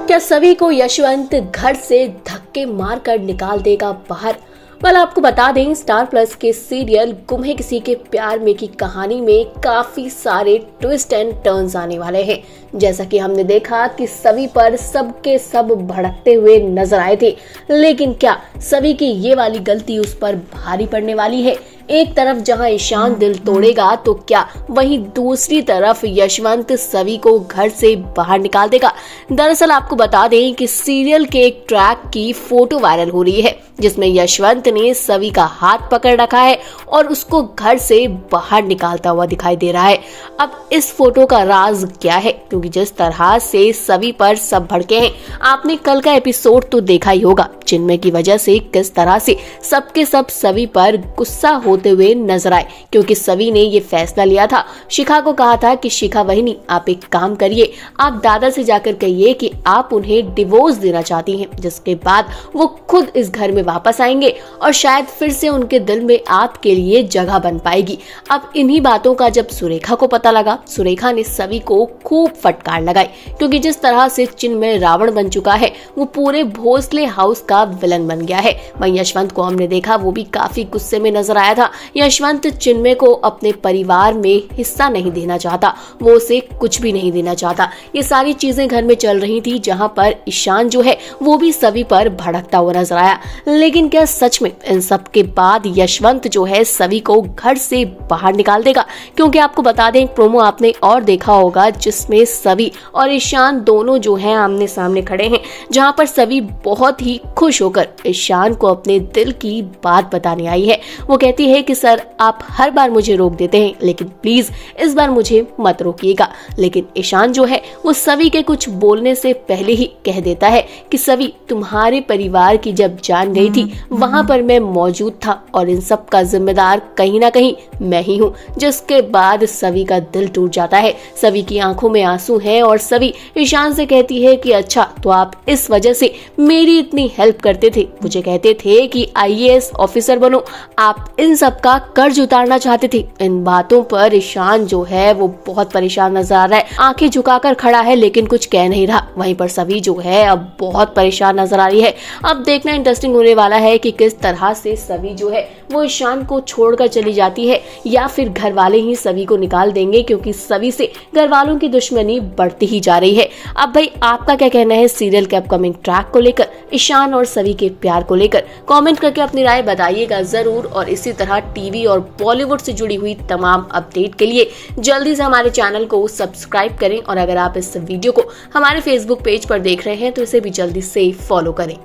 क्या सभी को यशवंत घर से धक्के मारकर निकाल देगा बाहर? आपको बता दें, स्टार प्लस के सीरियल गुम है किसी के प्यार में की कहानी में काफी सारे ट्विस्ट एंड टर्न्स आने वाले हैं। जैसा कि हमने देखा कि सभी पर सबके सब भड़कते हुए नजर आए थे, लेकिन क्या सभी की ये वाली गलती उस पर भारी पड़ने वाली है? एक तरफ जहां ईशान दिल तोड़ेगा तो क्या वहीं दूसरी तरफ यशवंत सभी को घर से बाहर निकाल देगा? दरअसल आपको बता दें कि सीरियल के एक ट्रैक की फोटो वायरल हो रही है जिसमें यशवंत ने सभी का हाथ पकड़ रखा है और उसको घर से बाहर निकालता हुआ दिखाई दे रहा है। अब इस फोटो का राज क्या है? क्योंकि जिस तरह से सभी पर सब भड़के हैं, आपने कल का एपिसोड तो देखा ही होगा, चिन्मय की वजह से किस तरह से सबके सब सभी पर गुस्सा होते हुए नजर आए, क्योंकि सभी ने ये फैसला लिया था। शिखा को कहा था कि शिखा वहिनी, आप एक काम करिए, आप दादा से जाकर कहिए कि आप उन्हें डिवोर्स देना चाहती हैं, जिसके बाद वो खुद इस घर में वापस आएंगे और शायद फिर से उनके दिल में आपके लिए जगह बन पाएगी। अब इन्हीं बातों का जब सुरेखा को पता लगा, सुरेखा ने सभी को खूब फटकार लगाई, क्योंकि जिस तरह से चिन्मय रावण बन चुका है, वो पूरे भोसले हाउस का विलन बन गया है। वहीं यशवंत को हमने देखा, वो भी काफी गुस्से में नजर आया था। यशवंत चिन्मय को अपने परिवार में हिस्सा नहीं देना चाहता, वो उसे कुछ भी नहीं देना चाहता। ये सारी चीजें घर में चल रही थी, जहां पर ईशान जो है वो भी सभी पर भड़कता हुआ नजर आया। लेकिन क्या सच में इन सब के बाद यशवंत जो है सभी को घर से बाहर निकाल देगा? क्योंकि आपको बता दें, प्रोमो आपने और देखा होगा जिसमें सभी और ईशान दोनों जो है आमने सामने खड़े हैं, जहां पर सभी बहुत ही खुश होकर ईशान को अपने दिल की बात बताने आई है। वो कहती है कि सर, आप हर बार मुझे रोक देते हैं, लेकिन प्लीज इस बार मुझे मत रोकिएगा। लेकिन ईशान जो है वो सभी के कुछ बोलने से पहले ही कह देता है कि सभी, तुम्हारे परिवार की जब जान गई थी वहां पर मैं मौजूद था और इन सब का जिम्मेदार कहीं ना कहीं मैं ही हूँ। जिसके बाद सभी का दिल टूट जाता है, सभी की आंखों में आंसू हैं और सभी ईशान से कहती है कि अच्छा, तो आप इस वजह से मेरी इतनी हेल्प करते थे, मुझे कहते थे कि IAS ऑफिसर बनो, आप इन सब का कर्ज उतारना चाहते थे। इन बातों पर ईशान जो है वो बहुत परेशान नजर आ रहा है, आंखें झुकाकर खड़ा है लेकिन कुछ कह नहीं रहा। वहीं पर सभी जो है अब बहुत परेशान नजर आ रही है। अब देखना इंटरेस्टिंग होने वाला है कि किस तरह से सभी जो है वो ईशान को छोड़कर चली जाती है, या फिर घर वाले ही सभी को निकाल देंगे, क्योंकि सभी से घर वालों की दुश्मनी बढ़ती ही जा रही है। अब भाई, आपका क्या कहना है सीरियल के अपकमिंग ट्रैक को लेकर, ईशान और सभी के प्यार को लेकर? कमेंट करके अपनी राय बताइएगा जरूर। और इसी तरह टीवी और बॉलीवुड से जुड़ी हुई तमाम अपडेट के लिए जल्दी से हमारे चैनल को सब्सक्राइब करें, और अगर आप इस वीडियो को हमारे फेसबुक पेज पर देख रहे हैं तो इसे भी जल्दी से फॉलो करें।